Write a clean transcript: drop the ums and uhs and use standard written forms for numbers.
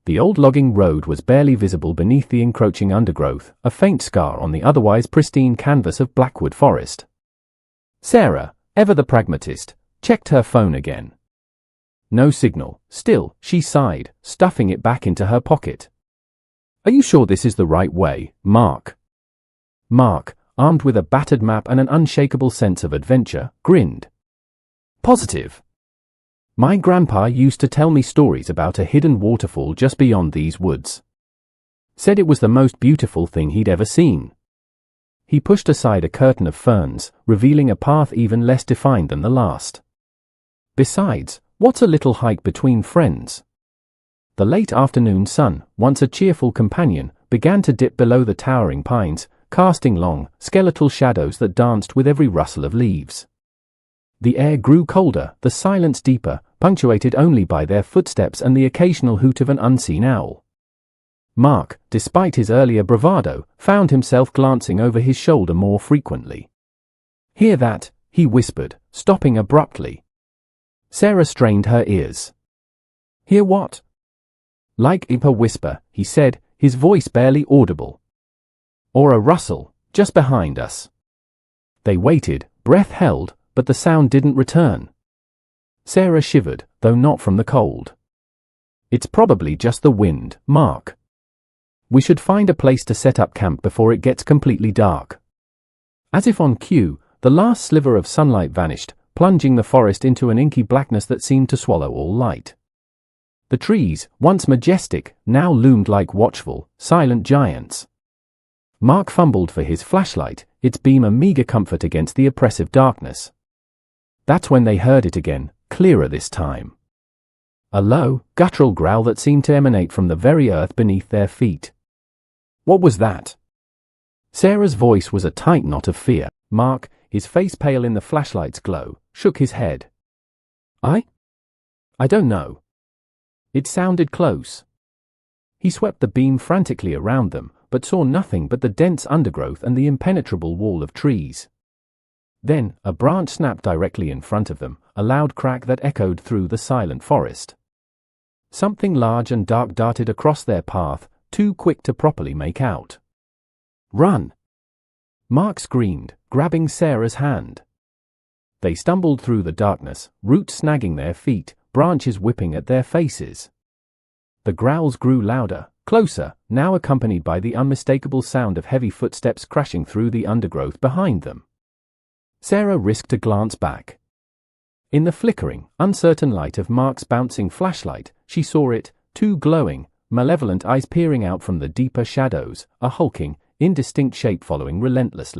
The old logging road was barely visible beneath the encroaching undergrowth, a faint scar on the otherwise pristine canvas of Blackwood Forest. Sarah, ever the pragmatist, checked her phone again. No signal. Still, she sighed, stuffing it back into her pocket. "Are you sure this is the right way, Mark?" Mark, armed with a battered map and an unshakable sense of adventure, grinned. "Positive. My grandpa used to tell me stories about a hidden waterfall just beyond these woods. Said it was the most beautiful thing he'd ever seen." He pushed aside a curtain of ferns, revealing a path even less defined than the last. "Besides, what's a little hike between friends?" The late afternoon sun, once a cheerful companion, began to dip below the towering pines, casting long, skeletal shadows that danced with every rustle of leaves. The air grew colder, the silence deeper, punctuated only by their footsteps and the occasional hoot of an unseen owl. Mark, despite his earlier bravado, found himself glancing over his shoulder more frequently. "Hear that?" he whispered, stopping abruptly. Sarah strained her ears. "Hear what?" Like a whisper, he said, his voice barely audible. "Or a rustle, just behind us." They waited, breath held, but the sound didn't return. Sarah shivered, though not from the cold. "It's probably just the wind, Mark. We should find a place to set up camp before it gets completely dark." As if on cue, the last sliver of sunlight vanished, plunging the forest into an inky blackness that seemed to swallow all light. The trees, once majestic, now loomed like watchful, silent giants. Mark fumbled for his flashlight, its beam a meager comfort against the oppressive darkness. That's when they heard it again, clearer this time. A low, guttural growl that seemed to emanate from the very earth beneath their feet. "What was that?" Sarah's voice was a tight knot of fear. Mark, his face pale in the flashlight's glow, shook his head. I don't know. It sounded close." He swept the beam frantically around them, but saw nothing but the dense undergrowth and the impenetrable wall of trees. Then, a branch snapped directly in front of them, a loud crack that echoed through the silent forest. Something large and dark darted across their path, too quick to properly make out. "Run!" Mark screamed, grabbing Sarah's hand. They stumbled through the darkness, roots snagging their feet, branches whipping at their faces. The growls grew louder, closer, now accompanied by the unmistakable sound of heavy footsteps crashing through the undergrowth behind them. Sarah risked a glance back. In the flickering, uncertain light of Mark's bouncing flashlight, she saw it, two glowing, malevolent eyes peering out from the deeper shadows, a hulking, indistinct shape following relentlessly.